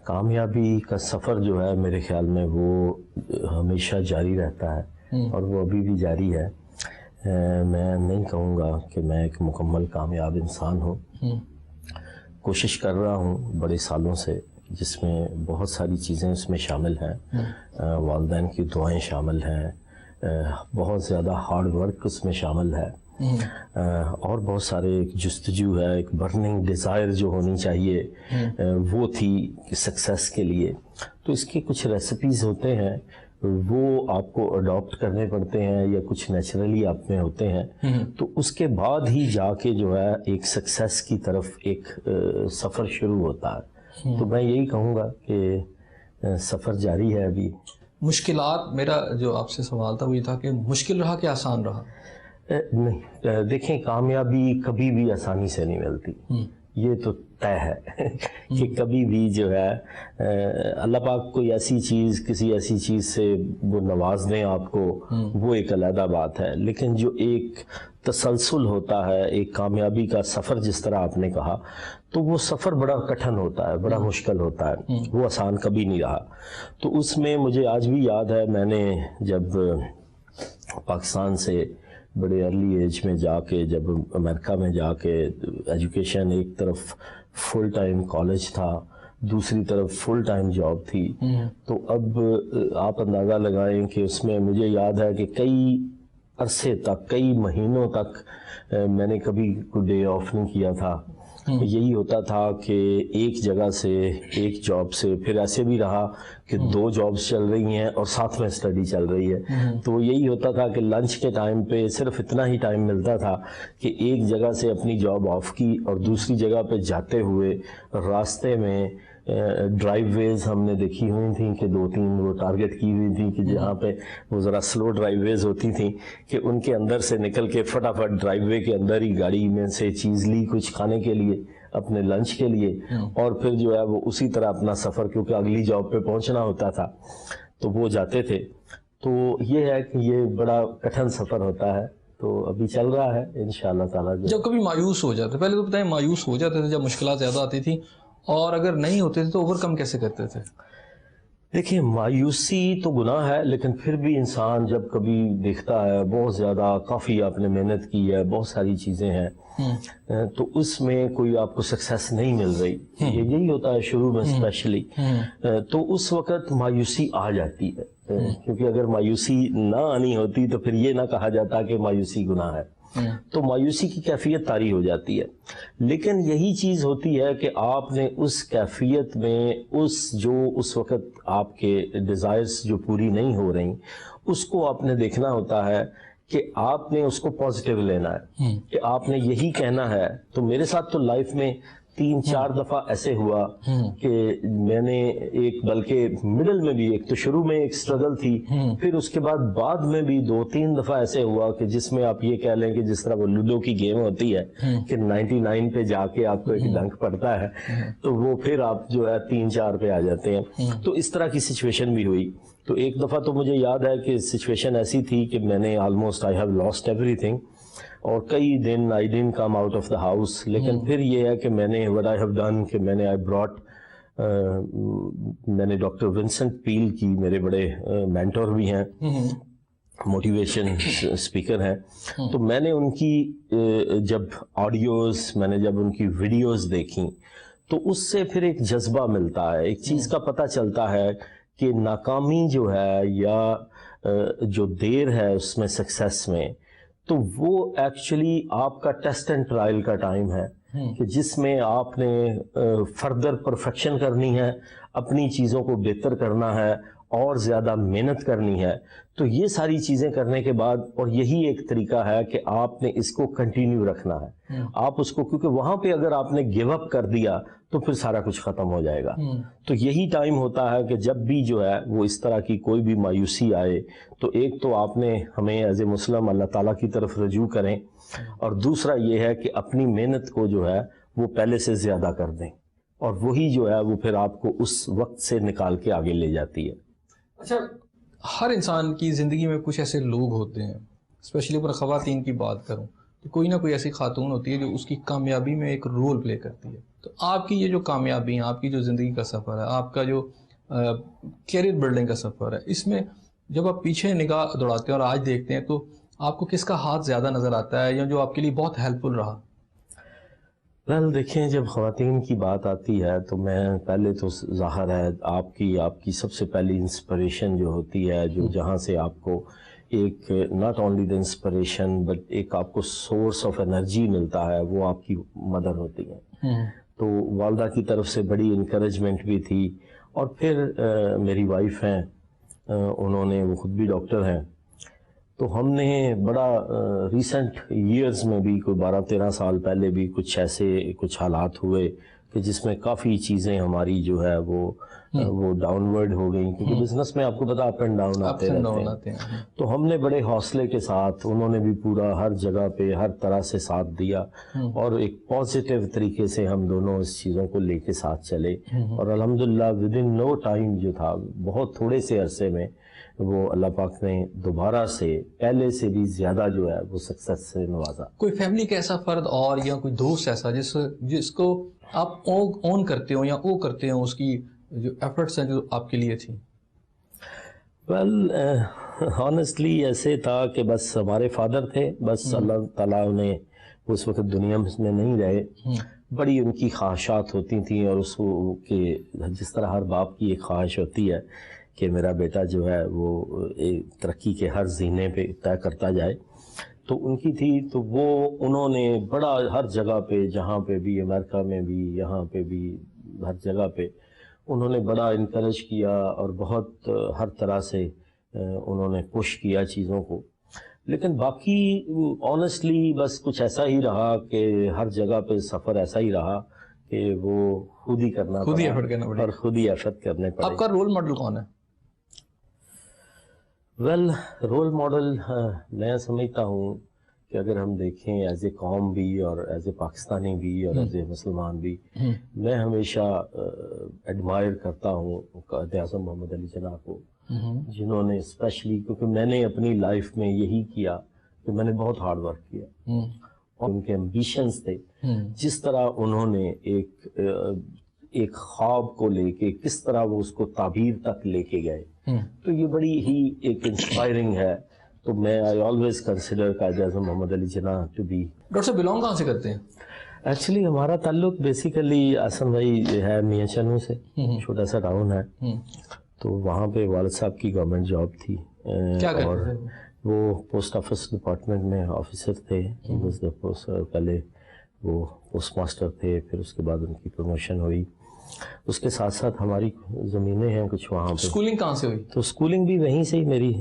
کامیابی کا سفر جو ہے میرے خیال میں وہ ہمیشہ جاری رہتا ہے اور وہ ابھی بھی جاری ہے. میں نہیں کہوں گا کہ میں ایک مکمل کامیاب انسان ہوں. کوشش کر رہا ہوں بڑے سالوں سے، جس میں بہت ساری چیزیں اس میں شامل ہیں. والدین کی دعائیں شامل ہیں، بہت زیادہ ہارڈ ورک اس میں شامل ہے، اور بہت سارے ایک جستجو ہے، ایک برننگ ڈیزائر جو ہونی چاہیے وہ تھی سکسیس کے لیے. تو اس کے کچھ ریسیپیز ہوتے ہیں، وہ آپ کو اڈاپٹ کرنے پڑتے ہیں یا کچھ نیچرلی آپ میں ہوتے ہیں. تو اس کے بعد ہی جا کے جو ہے ایک سکسیس کی طرف ایک سفر شروع ہوتا ہے. تو میں یہی کہوں گا کہ سفر جاری ہے ابھی. مشکلات، میرا جو آپ سے سوال تھا وہ یہ تھا کہ مشکل رہا کہ آسان رہا؟ نہیں، دیکھیں کامیابی کبھی بھی آسانی سے نہیں ملتی، یہ تو طے ہے کہ کبھی بھی جو ہے اللہ پاک کوئی ایسی چیز، کسی ایسی چیز سے وہ نواز دیں آپ کو، وہ ایک علیحدہ بات ہے. لیکن جو ایک تسلسل ہوتا ہے، ایک کامیابی کا سفر جس طرح آپ نے کہا، تو وہ سفر بڑا کٹھن ہوتا ہے، بڑا مشکل ہوتا ہے، وہ آسان کبھی نہیں رہا. تو اس میں مجھے آج بھی یاد ہے، میں نے جب پاکستان سے بڑے ارلی ایج میں جا کے، جب امریکہ میں جا کے ایجوکیشن، ایک طرف فل ٹائم کالج تھا، دوسری طرف فل ٹائم جاب تھی. تو اب آپ اندازہ لگائیں کہ اس میں مجھے یاد ہے کہ کئی عرصے تک، کئی مہینوں تک میں نے کبھی کوئی ڈے آف نہیں کیا تھا. یہی ہوتا تھا کہ ایک جگہ سے، ایک جاب سے، پھر ایسے بھی رہا کہ 2 جابس چل رہی ہیں اور ساتھ میں اسٹڈی چل رہی ہے. تو یہی ہوتا تھا کہ لنچ کے ٹائم پہ صرف اتنا ہی ٹائم ملتا تھا کہ ایک جگہ سے اپنی جاب آف کی اور دوسری جگہ پہ جاتے ہوئے راستے میں ڈرائیو ویز ہم نے دیکھی ہوئی تھیں کہ 2-3 وہ ٹارگٹ کی ہوئی تھیں کہ جہاں پہ وہ ذرا سلو ڈرائیو ویز ہوتی تھیں کہ ان کے اندر سے نکل کے فٹافٹ ڈرائیو وے کے اندر ہی گاڑی میں سے چیز لی کچھ کھانے کے لیے، اپنے لنچ کے لیے، اور پھر جو ہے وہ اسی طرح اپنا سفر، کیونکہ اگلی جاب پہ پہنچنا ہوتا تھا تو وہ جاتے تھے. تو یہ ہے کہ یہ بڑا کٹھن سفر ہوتا ہے. تو ابھی چل رہا ہے انشاءاللہ تعالیٰ. جب کبھی مایوس ہو جاتے، پہلے تو بتائیں مایوس ہو جاتے تھے جب مشکلات زیادہ آتی تھی، اور اگر نہیں ہوتے تھے تو اوور کم کیسے کرتے تھے؟ دیکھیں مایوسی تو گناہ ہے، لیکن پھر بھی انسان جب کبھی دیکھتا ہے بہت زیادہ، کافی آپ نے محنت کی ہے، بہت ساری چیزیں ہیں، تو اس میں کوئی آپ کو سکسیس نہیں مل رہی، یہی ہوتا ہے شروع میں اسپیشلی. تو اس وقت مایوسی آ جاتی ہے، کیونکہ اگر مایوسی نہ آنی ہوتی تو پھر یہ نہ کہا جاتا کہ مایوسی گناہ ہے. تو مایوسی کی کیفیت طاری ہو جاتی ہے. لیکن یہی چیز ہوتی ہے کہ آپ نے اس کیفیت میں اس وقت آپ کے ڈیزائرز جو پوری نہیں ہو رہی، اس کو آپ نے دیکھنا ہوتا ہے کہ آپ نے اس کو پازیٹیو لینا ہے، کہ آپ نے یہی کہنا ہے. تو میرے ساتھ تو لائف میں 3-4 دفعہ ایسے ہوا کہ میں نے ایک، بلکہ مڈل میں بھی ایک تو شروع میں ایک سٹرگل تھی، پھر اس کے بعد میں بھی 2-3 دفعہ ایسے ہوا کہ جس میں آپ یہ کہہ لیں کہ جس طرح وہ لوڈو کی گیم ہوتی ہے کہ 99 پہ جا کے آپ کو ایک ڈنک پڑتا ہے تو وہ پھر آپ جو ہے 3-4 پہ آ جاتے ہیں. تو اس طرح کی سچویشن بھی ہوئی. تو ایک دفعہ تو مجھے یاد ہے کہ سچویشن ایسی تھی کہ میں نے almost I have lost everything, اور کئی دن I didn't come out of the house. لیکن پھر یہ ہے کہ میں نے وٹ آئی ہیو ڈن کہ میں نے ڈاکٹر ونسنٹ پیل کی، میرے بڑے مینٹور بھی ہیں، موٹیویشن اسپیکر ہیں، تو میں نے ان کی جب آڈیوز، میں نے جب ان کی ویڈیوز دیکھیں تو اس سے پھر ایک جذبہ ملتا ہے، ایک چیز کا پتہ چلتا ہے کہ ناکامی جو ہے یا جو دیر ہے اس میں سکسیس میں، تو وہ ایکچولی آپ کا ٹیسٹ اینڈ ٹرائل کا ٹائم ہے کہ جس میں آپ نے فردر پرفیکشن کرنی ہے، اپنی چیزوں کو بہتر کرنا ہے اور زیادہ محنت کرنی ہے. تو یہ ساری چیزیں کرنے کے بعد، اور یہی ایک طریقہ ہے کہ آپ نے اس کو کنٹینیو رکھنا ہے، آپ اس کو، کیونکہ وہاں پہ اگر آپ نے گیو اپ کر دیا تو پھر سارا کچھ ختم ہو جائے گا. تو یہی ٹائم ہوتا ہے کہ جب بھی جو ہے وہ اس طرح کی کوئی بھی مایوسی آئے تو ایک تو آپ نے ہمیں ایز اے مسلم اللہ تعالیٰ کی طرف رجوع کریں، اور دوسرا یہ ہے کہ اپنی محنت کو جو ہے وہ پہلے سے زیادہ کر دیں، اور وہی جو ہے وہ پھر آپ کو اس وقت سے نکال کے آگے لے جاتی ہے. اچھا، ہر انسان کی زندگی میں کچھ ایسے لوگ ہوتے ہیں، اسپیشلی اگر خواتین کی بات کروں تو کوئی نہ کوئی ایسی خاتون ہوتی ہے جو اس کی کامیابی میں ایک رول پلے کرتی ہے. تو آپ کی یہ جو کامیابی ہیں، آپ کی جو زندگی کا سفر ہے، آپ کا جو کیریئر بلڈنگ کا سفر ہے، اس میں جب آپ پیچھے نگاہ دوڑاتے ہیں اور آج دیکھتے ہیں تو آپ کو کس کا ہاتھ زیادہ نظر آتا ہے یا جو آپ کے لیے بہت ہیلپ فل رہا؟ دیکھیں، جب خواتین کی بات آتی ہے تو میں پہلے تو ظاہر ہے آپ کی سب سے پہلی انسپریشن جو ہوتی ہے، جو جہاں سے آپ کو ایک not only the inspiration but ایک آپ کو سورس آف انرجی ملتا ہے، وہ آپ کی مدر ہوتی ہے. تو والدہ کی طرف سے بڑی انکریجمنٹ بھی تھی. اور پھر میری وائف ہیں، انہوں نے، وہ خود بھی ڈاکٹر ہیں، تو ہم نے بڑا ریسنٹ ایئرز میں بھی کوئی 12-13 سال پہلے بھی کچھ حالات ہوئے کہ جس میں کافی چیزیں ہماری جو ہے وہ ڈاؤن ورڈ ہو گئیں، کیونکہ بزنس میں آپ کو پتا اپ اینڈ ڈاؤن آتے رہتے ہیں. تو ہم نے بڑے حوصلے کے ساتھ، انہوں نے بھی پورا ہر جگہ پہ ہر طرح سے ساتھ دیا اور ایک پازیٹیو طریقے سے ہم دونوں اس چیزوں کو لے کے ساتھ چلے. اور الحمدللہ ود ان نو ٹائم جو تھا، بہت تھوڑے سے عرصے میں وہ اللہ پاک نے دوبارہ سے پہلے سے بھی زیادہ جو ہے وہ سکسس سے نوازا. کوئی فیملی کا ایسا فرد اور یا کوئی دوست ایسا جس کو آپ اون کرتے ہو یا او کرتے ہو، اس کی جو ایفرٹس ہیں جو آپ کے لیے تھی؟ ویل ہانیسٹلی ایسے تھا کہ بس ہمارے فادر تھے، بس اللہ تعالیٰ انہیں اس وقت دنیا میں نہیں رہے. بڑی ان کی خواہشات ہوتی تھیں، اور اس کو کہ جس طرح ہر باپ کی ایک خواہش ہوتی ہے کہ میرا بیٹا جو ہے وہ ترقی کے ہر زینے پہ طے کرتا جائے، تو ان کی تھی. تو وہ انہوں نے بڑا ہر جگہ پہ، جہاں پہ بھی، امریکہ میں بھی، یہاں پہ بھی، ہر جگہ پہ انہوں نے بڑا انکریج کیا اور بہت ہر طرح سے انہوں نے پش کیا چیزوں کو. لیکن باقی آنیسٹلی بس کچھ ایسا ہی رہا کہ ہر جگہ پہ سفر ایسا ہی رہا کہ وہ خود ہی کرنا پڑا اور خود ہی ایفرٹ کرنے پڑے. آپ کا رول ماڈل کون ہے؟ ویل رول ماڈل میں سمجھتا ہوں کہ اگر ہم دیکھیں ایز اے قوم بھی اور ایز اے پاکستانی بھی اور ایز اے مسلمان بھی، میں ہمیشہ ایڈمائر کرتا ہوں قائد اعظم محمد علی جناح کو، جنہوں نے اسپیشلی، کیونکہ میں نے اپنی لائف میں یہی کیا کہ میں نے بہت ہارڈ ورک کیا اور ان کے ایمبیشنز تھے. جس طرح انہوں نے ایک خواب کو لے کے کس طرح وہ اس کو تعبیر تک لے کے گئے، تو یہ بڑی ہی ایک انسپائرنگ ہے. تو میں I always consider Quaid Azam Muhammad Ali Jinnah to be. Doctor صاحب بلانگ کہاں سے کرتے ہیں؟ ایکچولی ہمارا تعلق بیسیکلی آسن بھائی ہے میاں چنو سے، چھوٹا سا ٹاؤن ہے. تو وہاں پہ والد صاحب کی گورنمنٹ جاب تھی، اور وہ پوسٹ آفس ڈپارٹمنٹ میں آفیسر تھے. پہلے وہ پوسٹ ماسٹر تھے، پھر اس کے بعد ان کی پروموشن ہوئی. اس کے ساتھ ساتھ ہماری زمینیں ہیں کچھ وہاں پہ. اسکولنگ کہاں سے ہوئی؟ تو اسکولنگ بھی وہیں سے ہی میری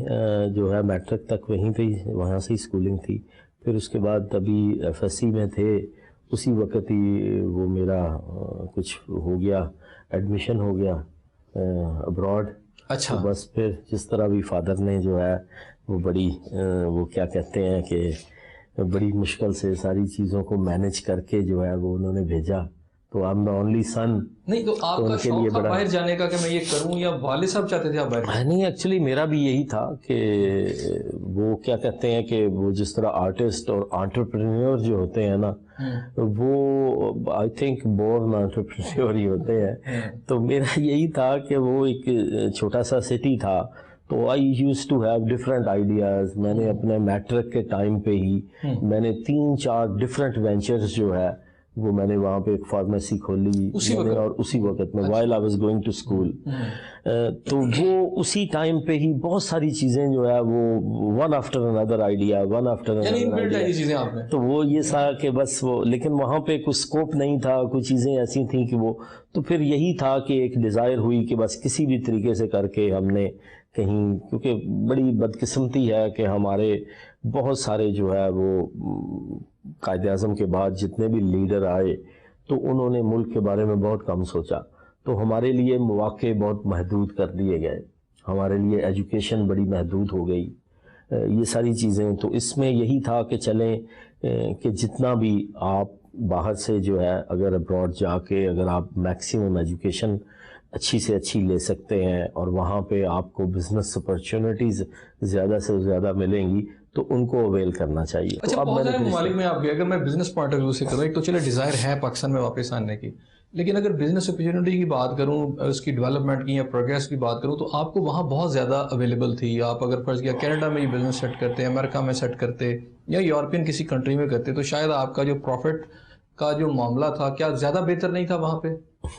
جو ہے میٹرک تک وہیں پہ ہی، وہاں سے ہی اسکولنگ تھی. پھر اس کے بعد ابھی ایف ایس سی میں تھے، اسی وقت ہی وہ میرا کچھ ہو گیا، ایڈمیشن ہو گیا ابراڈ. اچھا. تو بس پھر جس طرح بھی فادر نے جو ہے وہ بڑی وہ کیا کہتے ہیں کہ بڑی مشکل سے ساری چیزوں کو مینج کر کے جو ہے وہ انہوں نے بھیجا. تو I am the only son. نہیں تو آپ کا شوق تھا باہر جانے کا کہ میں یہ کروں، یا والد صاحب چاہتے تھے آپ باہر؟ نہیں، ایکچولی میرا بھی یہی تھا کہ وہ کیا کہتے ہیں کہ وہ جس طرح آرٹسٹ اور انٹرپرینور جو ہوتے ہیں نا، وہ آئی تھنک بورن انٹرپرینور ہی ہوتے ہیں. تو میرا یہی تھا کہ وہ ایک چھوٹا سا سٹی تھا، تو I used to have different ideas. میں نے اپنے میٹرک کے ٹائم پہ ہی میں نے 3-4 ڈفرینٹ وینچرز جو ہے وہ میں نے وہاں پہ ایک فارمیسی کھولی اور اسی وقت میں while I was going to school. تو وہ اسی ٹائم پہ ہی بہت ساری چیزیں جو ہے وہ one after another idea. تو وہ یہ سا کہ بس وہ، لیکن وہاں پہ کوئی اسکوپ نہیں تھا، کچھ چیزیں ایسی تھیں کہ وہ، تو پھر یہی تھا کہ ایک ڈیزائر ہوئی کہ بس کسی بھی طریقے سے کر کے ہم نے کہیں، کیونکہ بڑی بدقسمتی ہے کہ ہمارے بہت سارے جو ہے وہ قائد اعظم کے بعد جتنے بھی لیڈر آئے تو انہوں نے ملک کے بارے میں بہت کم سوچا. تو ہمارے لیے مواقع بہت محدود کر دیے گئے، ہمارے لیے ایجوکیشن بڑی محدود ہو گئی، یہ ساری چیزیں. تو اس میں یہی تھا کہ چلیں کہ جتنا بھی آپ باہر سے جو ہے اگر ابراڈ جا کے اگر آپ میکسیمم ایجوکیشن اچھی سے اچھی لے سکتے ہیں اور وہاں پہ آپ کو بزنس اپرچونٹیز زیادہ سے زیادہ ملیں گی، تو ان کو اویل کرنا چاہیے. اچھا, بہت سارے ممالک میں آپ گئے, اگر میں بزنس پوائنٹ آف ویو سے کروں, ایک تو چلے ڈیزائر ہے پاکستان میں واپس آنے کی, لیکن اگر بزنس اپرچونیٹی کی بات کروں, اس کی ڈیولپمنٹ کی یا پروگریس کی بات کروں, تو آپ کو وہاں بہت زیادہ اویلیبل تھی. آپ اگر فرض کیا کینیڈا میں یہ بزنس سیٹ کرتے, امریکہ میں سیٹ کرتے, یا یورپین کسی کنٹری میں کرتے, تو شاید آپ کا جو پروفٹ کا جو معاملہ تھا کیا زیادہ بہتر نہیں تھا وہاں پہ؟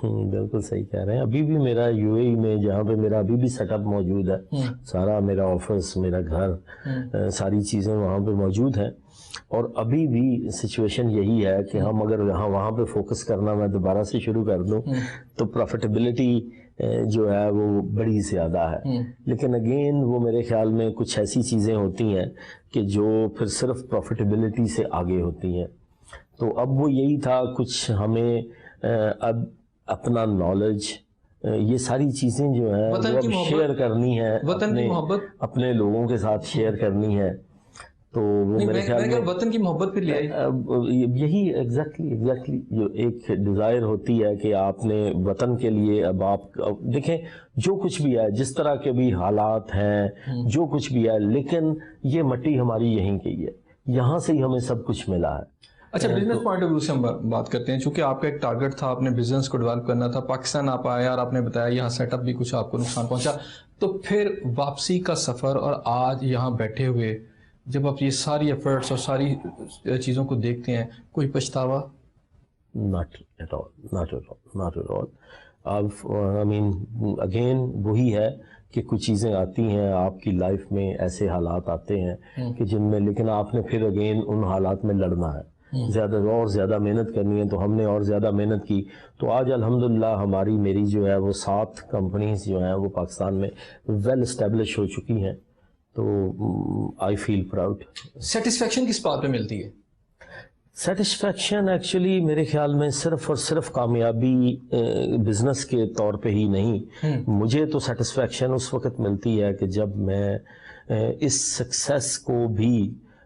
بالکل صحیح کہہ رہے ہیں. ابھی بھی میرا یو اے ای میں جہاں پہ میرا ابھی بھی سیٹ اپ موجود ہے, سارا میرا آفس, میرا گھر, ساری چیزیں وہاں پہ موجود ہیں. اور ابھی بھی سچویشن یہی ہے کہ ہم اگر وہاں پہ فوکس کرنا میں دوبارہ سے شروع کر دوں تو پروفیٹیبلٹی جو ہے وہ بڑی زیادہ ہے. لیکن اگین وہ میرے خیال میں کچھ ایسی چیزیں ہوتی ہیں کہ جو پھر صرف پروفیٹیبلٹی سے آگے ہوتی ہیں. تو اب وہ یہی تھا, کچھ ہمیں اب اپنا نالج, یہ ساری چیزیں جو ہیں وہ شیئر کرنی ہے, وطن کی محبت اپنے لوگوں کے ساتھ شیئر کرنی ہے. تو وہ میرے خیال میں وطن کی محبت پھر یہی ایگزیکٹلی جو ایک ڈیزائر ہوتی ہے کہ آپ نے وطن کے لیے, اب آپ دیکھیں جو کچھ بھی ہے, جس طرح کے بھی حالات ہیں, جو کچھ بھی ہے, لیکن یہ مٹی ہماری یہیں کی ہے, یہاں سے ہی ہمیں سب کچھ ملا ہے. اچھا, بزنس پوائنٹ آف ویو سے ہم بات کرتے ہیں, چونکہ آپ کا ایک ٹارگٹ تھا, آپ نے بزنس کو ڈیولپ کرنا تھا, پاکستان آپ آئے اور آپ نے بتایا یہاں سیٹ اپ بھی کچھ آپ کو نقصان پہنچا, تو پھر واپسی کا سفر اور آج یہاں بیٹھے ہوئے جب آپ یہ ساری ایفرٹس اور ساری چیزوں کو دیکھتے ہیں, کوئی پچھتاوا؟ Not at all. اب I mean again وہی ہے کہ کچھ چیزیں آتی ہیں آپ کی لائف میں, ایسے حالات آتے ہیں کہ جن میں, لیکن آپ نے پھر اگین ان حالات میں لڑنا ہے, زیادہ اور زیادہ محنت کرنی ہے. تو ہم نے اور زیادہ محنت کی, تو آج الحمدللہ میری جو ہے وہ 7 کمپنیز جو ہیں وہ پاکستان میں ویل اسٹیبلش ہو چکی ہیں. تو آئی فیل پراؤڈ. سیٹسفیکشن کس بات پہ ملتی ہے؟ سیٹسفیکشن ایکچولی میرے خیال میں صرف اور صرف کامیابی بزنس کے طور پہ ہی نہیں, مجھے تو سیٹسفیکشن اس وقت ملتی ہے کہ جب میں اس سکسیس کو بھی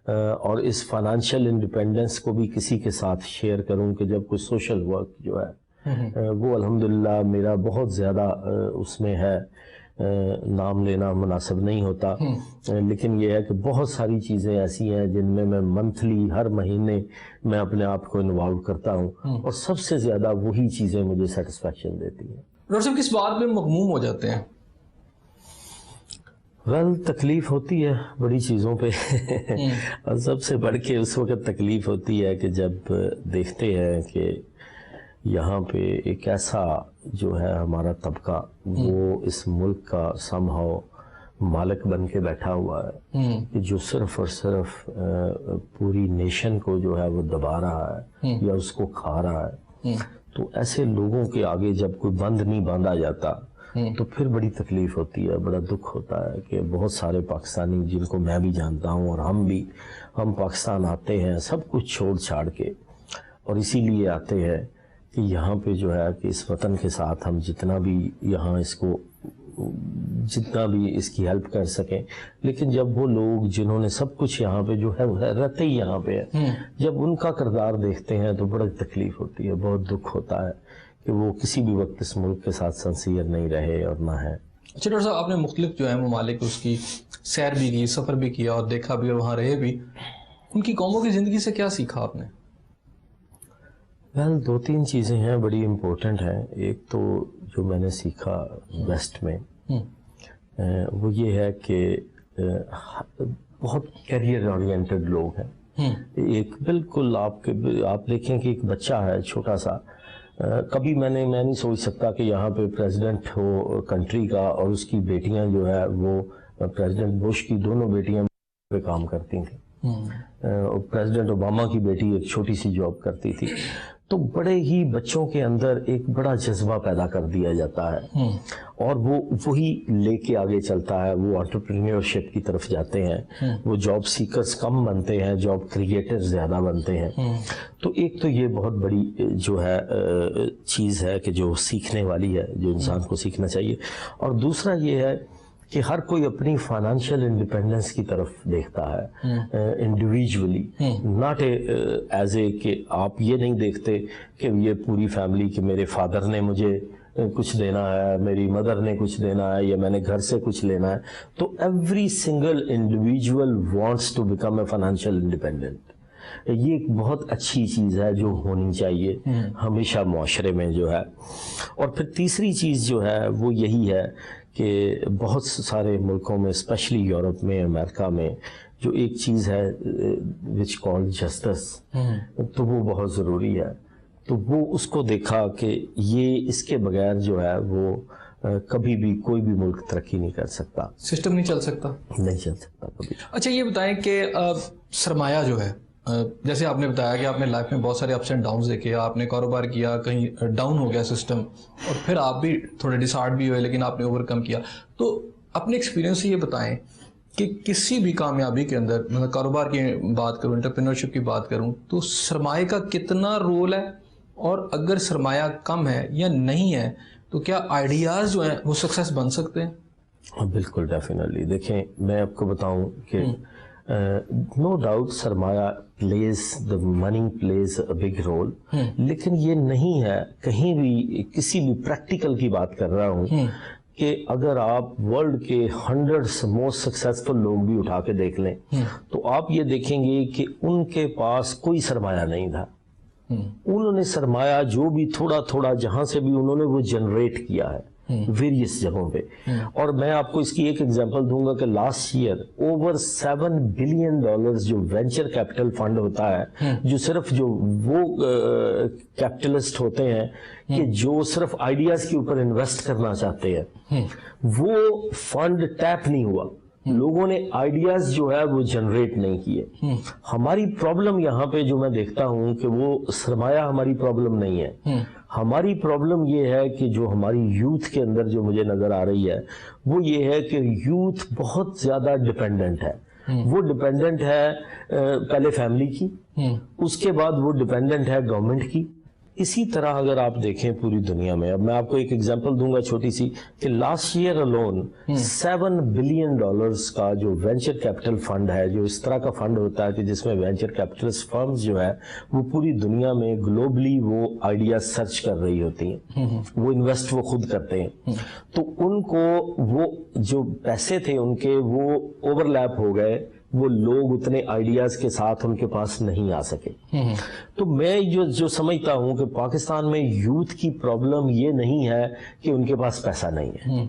اور اس فائنانشیل انڈیپینڈنس کو بھی کسی کے ساتھ شیئر کروں, کہ جب کوئی سوشل ورک جو ہے وہ الحمدللہ میرا بہت زیادہ اس میں ہے. نام لینا مناسب نہیں ہوتا, لیکن یہ ہے کہ بہت ساری چیزیں ایسی ہیں جن میں منتھلی, ہر مہینے میں اپنے آپ کو انوالو کرتا ہوں, اور سب سے زیادہ وہی چیزیں مجھے سیٹسفیکشن دیتی ہیں. ڈاکٹر صاحب, کس بات پہ مغموم ہو جاتے ہیں؟ تکلیف ہوتی ہے بڑی چیزوں پہ اور سب سے بڑھ کے اس وقت تکلیف ہوتی ہے کہ جب دیکھتے ہیں کہ یہاں پہ ایک ایسا جو ہے ہمارا طبقہ, وہ اس ملک کا سم ہاؤ مالک بن کے بیٹھا ہوا ہے, کہ جو صرف اور صرف پوری نیشن کو جو ہے وہ دبا رہا ہے یا اس کو کھا رہا ہے. تو ایسے لوگوں کے آگے جب کوئی بند نہیں باندھا جاتا تو پھر بڑی تکلیف ہوتی ہے, بڑا دکھ ہوتا ہے کہ بہت سارے پاکستانی, جن کو میں بھی جانتا ہوں اور ہم پاکستان آتے ہیں سب کچھ چھوڑ چھاڑ کے, اور اسی لیے آتے ہیں کہ یہاں پہ جو ہے کہ اس وطن کے ساتھ ہم جتنا بھی یہاں جتنا بھی اس کی ہیلپ کر سکیں. لیکن جب وہ لوگ جنہوں نے سب کچھ یہاں پہ جو ہے رہتے ہی یہاں پہ ہے, جب ان کا کردار دیکھتے ہیں تو بڑی تکلیف ہوتی ہے, بہت دکھ ہوتا ہے کہ وہ کسی بھی وقت اس ملک کے ساتھ سنسیئر نہیں رہے اور نہ ہے. اچھا ڈاکٹر صاحب, آپ نے مختلف جو ہے ممالک اس کی سیر بھی کی, سفر بھی کیا اور دیکھا بھی اور وہاں رہے بھی, ان کی قوموں کی زندگی سے کیا سیکھا آپ نے؟ 2-3 چیزیں ہیں بڑی امپورٹنٹ ہیں. ایک تو جو میں نے سیکھا ویسٹ میں وہ یہ ہے کہ بہت کیریئر اورینٹڈ لوگ ہیں. ایک بالکل آپ دیکھیں کہ ایک بچہ ہے چھوٹا سا, کبھی میں نہیں سوچ سکتا کہ یہاں پہ پریزیڈنٹ ہو کنٹری کا اور اس کی بیٹیاں جو ہے وہ پریزیڈنٹ بش کی دونوں بیٹیاں پہ کام کرتی تھیں, پریزیڈنٹ اوباما کی بیٹی ایک چھوٹی سی جاب کرتی تھی. تو بڑے ہی بچوں کے اندر ایک بڑا جذبہ پیدا کر دیا جاتا ہے اور وہ وہی لے کے آگے چلتا ہے. وہ انٹرپرینیورشپ کی طرف جاتے ہیں, وہ جاب سیکرز کم بنتے ہیں, جاب کریٹر زیادہ بنتے ہیں. تو ایک تو یہ بہت بڑی جو ہے چیز ہے کہ جو سیکھنے والی ہے, جو انسان کو سیکھنا چاہیے. اور دوسرا یہ ہے کہ ہر کوئی اپنی فائنانشیل انڈیپینڈنس کی طرف دیکھتا ہے انڈیویجولی, ناٹ ایز اے کہ آپ یہ نہیں دیکھتے کہ یہ پوری فیملی کہ میرے فادر نے مجھے کچھ دینا ہے, میری مدر نے کچھ دینا ہے, یا میں نے گھر سے کچھ لینا ہے. تو every single individual wants to become a financial independent. یہ ایک بہت اچھی چیز ہے جو ہونی چاہیے ہمیشہ معاشرے میں جو ہے. اور پھر تیسری چیز جو ہے وہ یہی ہے کہ بہت سارے ملکوں میں اسپیشلی یورپ میں, امریکہ میں, جو ایک چیز ہے وچ کال جسٹس, تو وہ بہت ضروری ہے. تو وہ اس کو دیکھا کہ یہ اس کے بغیر جو ہے وہ کبھی بھی کوئی بھی ملک ترقی نہیں کر سکتا, سسٹم نہیں چل سکتا کبھی. اچھا یہ بتائیں کہ سرمایہ جو ہے, جیسے آپ نے بتایا کہ آپ نے لائف میں بہت سارے اپس اینڈ ڈاؤنز دیکھے, آپ نے کاروبار کیا, کہیں ڈاؤن ہو گیا سسٹم, اور پھر آپ بھی تھوڑے ڈسہارٹ بھی ہوئے, لیکن آپ نے اوور کم کیا. تو اپنے ایکسپیرینس سے یہ بتائیں کہ کسی بھی کامیابی کے اندر, میں کاروبار کی بات کروں, انٹرپرینورشپ کی بات کروں, تو سرمایہ کا کتنا رول ہے, اور اگر سرمایہ کم ہے یا نہیں ہے تو کیا آئیڈیاز جو ہیں وہ سکسیس بن سکتے ہیں؟ بالکل ڈیفینیٹلی. دیکھیں میں آپ کو بتاؤں کہ نو ڈاؤٹ سرمایہ plays, the money plays a big role, لیکن یہ نہیں ہے کہیں بھی کسی بھی پریکٹیکل کی بات کر رہا ہوں کہ اگر آپ ورلڈ کے 100 موسٹ سکسیسفل لوگ بھی اٹھا کے دیکھ لیں تو آپ یہ دیکھیں گے کہ ان کے پاس کوئی سرمایہ نہیں تھا. انہوں نے سرمایہ جو بھی تھوڑا تھوڑا جہاں سے بھی انہوں نے وہ جنریٹ کیا ہے ویریس جگہوں پہ. اور میں آپ کو اس کی ایک ایگزامپل دوں گا کہ لاسٹ ایئر اوور $7 بلین جو وینچر کیپٹل فنڈ ہوتا ہے, جو صرف جو وہ کیپٹلسٹ ہوتے ہیں کہ جو صرف آئیڈیاز کے اوپر انویسٹ کرنا چاہتے ہیں, وہ فنڈ ٹیپ نہیں ہوا. لوگوں نے آئیڈیاز جو ہے وہ جنریٹ نہیں کیے. ہماری پرابلم یہاں پہ جو میں دیکھتا ہوں کہ وہ سرمایہ ہماری پرابلم نہیں ہے. ہماری پرابلم یہ ہے کہ جو ہماری یوتھ کے اندر جو مجھے نظر آ رہی ہے وہ یہ ہے کہ یوتھ بہت زیادہ ڈیپینڈنٹ ہے. وہ ڈیپینڈنٹ ہے پہلے فیملی کی, اس کے بعد وہ ڈیپینڈنٹ ہے گورنمنٹ کی. اسی طرح اگر آپ دیکھیں پوری دنیا میں, اب میں آپ کو ایک ایگزامپل دوں گا چھوٹی سی, کہ لاسٹ ایئر الون $7 بلین کا جو وینچر کیپٹل فنڈ ہے, جو اس طرح کا فنڈ ہوتا ہے کہ جس میں وینچر کیپٹلسٹ فرمز جو ہے وہ پوری دنیا میں گلوبلی وہ آئیڈیا سرچ کر رہی ہوتی ہیں, وہ انویسٹ وہ خود کرتے ہیں. تو ان کو وہ جو پیسے تھے ان کے وہ اوور لیپ ہو گئے, وہ لوگ اتنے آئیڈیاز کے ساتھ ان کے پاس نہیں آ سکے. تو میں جو سمجھتا ہوں کہ پاکستان میں یوتھ کی پرابلم یہ نہیں ہے کہ ان کے پاس پیسہ نہیں ہے,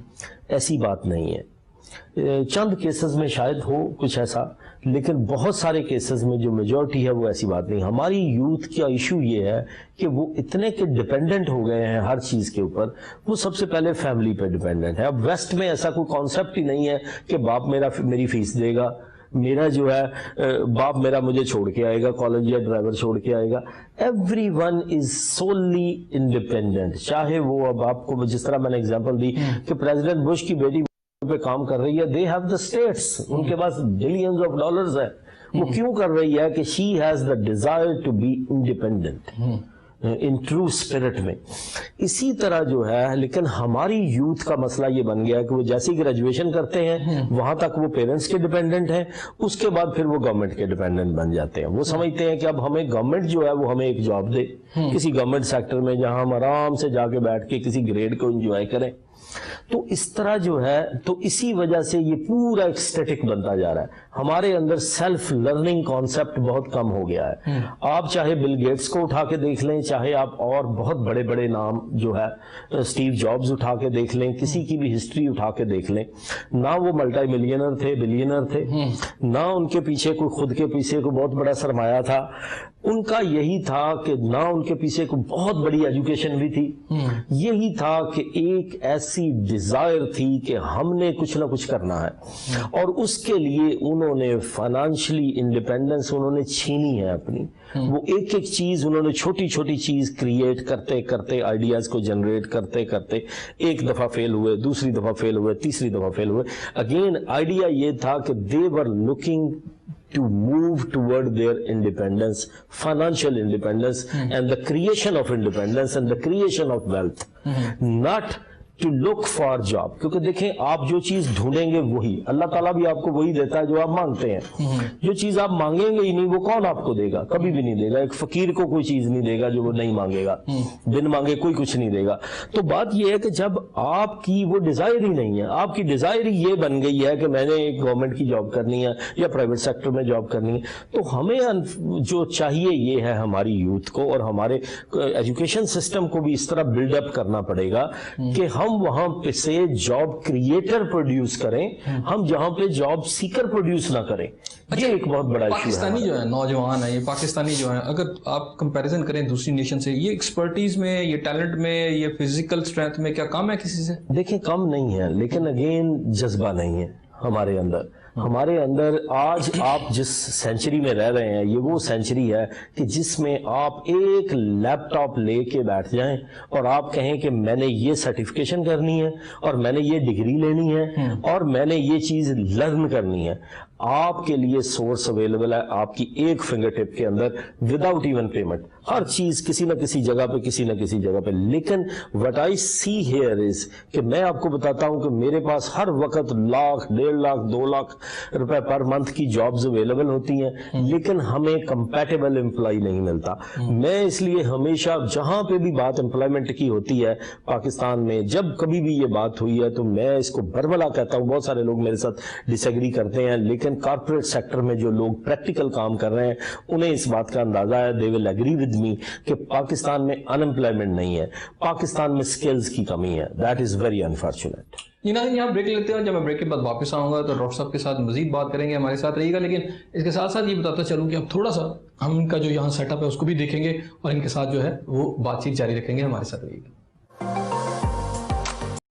ایسی بات نہیں ہے. چند کیسز میں شاید ہو کچھ ایسا, لیکن بہت سارے کیسز میں جو میجورٹی ہے وہ ایسی بات نہیں. ہماری یوتھ کا ایشو یہ ہے کہ وہ اتنے کہ ڈیپینڈنٹ ہو گئے ہیں ہر چیز کے اوپر. وہ سب سے پہلے فیملی پہ ڈیپینڈنٹ ہے. اب ویسٹ میں ایسا کوئی کانسیپٹ ہی نہیں ہے کہ باپ میری فیس دے گا, میرا جو ہے باپ میرا مجھے چھوڑ کے آئے گا کالج, یا ڈرائیور چھوڑ کے آئے گا. Everyone is solely independent. چاہے وہ, اب آپ کو جس طرح میں نے اگزامپل دی کہ پریزیڈنٹ بش کی بیٹی پہ کام کر رہی ہے, دے ہیو دا اسٹیٹس, ان کے پاس بلینز آف ڈالرز ہے. وہ کیوں کر رہی ہے کہ she has the desire to be independent in true spirit میں. اسی طرح جو ہے, لیکن ہماری یوتھ کا مسئلہ یہ بن گیا ہے کہ وہ جیسی گریجویشن کرتے ہیں وہاں تک وہ پیرنٹس کے ڈیپینڈنٹ ہیں, اس کے بعد پھر وہ گورنمنٹ کے ڈیپینڈنٹ بن جاتے ہیں. وہ سمجھتے ہیں کہ اب ہمیں گورنمنٹ جو ہے وہ ہمیں ایک جاب دے کسی گورنمنٹ سیکٹر میں, جہاں ہم آرام سے جا کے بیٹھ کے کسی گریڈ کو انجوائے کریں. تو اس طرح جو ہے, تو اسی وجہ سے یہ پورا ایک اسٹیٹک بنتا جا رہا ہے. ہمارے اندر سیلف لرننگ کانسیپٹ بہت کم ہو گیا ہے. آپ چاہے بل گیٹس کو اٹھا کے دیکھ لیں, چاہے آپ اور بہت بڑے بڑے نام جو ہے اسٹیو جابز اٹھا کے دیکھ لیں, کسی کی بھی ہسٹری اٹھا کے دیکھ لیں, نہ وہ ملٹی ملینر تھے, بلینر تھے, نہ ان کے پیچھے کوئی خود کے پیچھے کوئی بہت بڑا سرمایہ تھا. ان کا یہی تھا کہ نہ ان کے پیچھے کوئی بہت بڑی ایجوکیشن بھی تھی, یہی تھا کہ ایک ایسی ڈیزائر تھی کہ ہم نے کچھ نہ کچھ کرنا ہے, اور اس کے لیے انہوں نے فائنانشلی انڈیپینڈنس انہوں نے چھینی ہے اپنی. وہ ایک ایک چیز انہوں نے چھوٹی چھوٹی چیز کریٹ کرتے کرتے, آئیڈیاز کو جنریٹ کرتے کرتے, ایک دفعہ فیل ہوئے, دوسری دفعہ فیل ہوئے, تیسری دفعہ فیل ہوئے. اگین آئیڈیا یہ تھا کہ they were looking to move toward their independence, financial independence, and the creation of independence and the creation of wealth, not to look for job, کیونکہ دیکھیں آپ جو چیز ڈھونڈیں گے وہی اللہ تعالیٰ بھی آپ کو وہی دیتا ہے جو آپ مانگتے ہیں. جو چیز آپ مانگیں گے ہی نہیں وہ کون آپ کو دے گا؟ کبھی بھی نہیں دے گا. ایک فقیر کو کوئی چیز نہیں دے گا جو وہ نہیں مانگے گا. بن مانگے کوئی کچھ نہیں دے گا. تو بات یہ ہے کہ جب آپ کی وہ ڈیزائر ہی نہیں ہے, آپ کی ڈیزائر ہی یہ بن گئی ہے کہ میں نے ایک گورنمنٹ کی جاب کرنی ہے یا پرائیویٹ سیکٹر میں جاب کرنی ہے, تو ہمیں جو چاہیے یہ ہے ہماری یوتھ کو اور ہمارے ایجوکیشن سسٹم کو بھی اس طرح بلڈ اپ کرنا پڑے گا کہ ہم وہاں پہ سے جاب کریٹر پروڈیوس کریں, ہم جہاں پہ جاب سیکر پروڈیوس نہ کریں. یہ ایک بہت بڑا ایشو ہے. پاکستانی جو ہے نوجوان ہیں, یہ پاکستانی جو ہیں, اگر آپ کمپیریزن کریں دوسری نیشن سے, یہ ایکسپرٹیز میں, یہ ٹیلنٹ میں, یہ فزیکل اسٹرینتھ میں کیا کم ہے کسی سے؟ دیکھیں کم نہیں ہے, لیکن اگین جذبہ نہیں ہے ہمارے اندر. ہمارے اندر آج آپ جس سینچری میں رہ رہے ہیں یہ وہ سینچری ہے کہ جس میں آپ ایک لیپ ٹاپ لے کے بیٹھ جائیں اور آپ کہیں کہ میں نے یہ سرٹیفکیشن کرنی ہے اور میں نے یہ ڈگری لینی ہے اور میں نے یہ چیز لرن کرنی ہے. آپ کے لیے سورس اویلیبل ہے آپ کی ایک فنگر ٹپ کے اندر وداؤٹ ایون پیمنٹ, ہر چیز کسی نہ کسی جگہ پہ کسی نہ کسی جگہ پہ. لیکن what I see here is کہ میں آپ کو بتاتا ہوں کہ میرے پاس ہر وقت لاکھ, 1.5 لاکھ, 2 لاکھ روپے پر منتھ کی جابز اویلیبل ہوتی ہیں, لیکن ہمیں کمپیٹیبل امپلائی نہیں ملتا. میں اس لیے ہمیشہ جہاں پہ بھی بات امپلائمنٹ کی ہوتی ہے پاکستان میں, جب کبھی بھی یہ بات ہوئی ہے تو میں اس کو برملا کہتا ہوں. بہت سارے لوگ میرے ساتھ ڈس ایگری کرتے ہیں, لیکن کارپوریٹ سیکٹر میں جو لوگ پریکٹیکل کام کر رہے ہیں انہیں اس بات کا اندازہ ہے, دے ول ایگری ود می, کہ پاکستان میں ان امپلائمنٹ نہیں ہے, پاکستان میں سکلز کی کمی ہے. That is very unfortunate. یہاں بریک لیتے ہیں, جب میں بریک کے بعد واپس آؤں گا تو ڈاکٹر صاحب کے ساتھ مزید بات کریں گے, ہمارے ساتھ رہیے گا. لیکن اس کے ساتھ ساتھ یہ بتاتا چلوں کہ اب تھوڑا سا ہم ان کا جو یہاں سیٹ اپ ہے اس کو بھی دیکھیں گے اور ان کے ساتھ جو ہے وہ بات چیت جاری رکھیں گے. ہمارے ساتھ رہیے گا.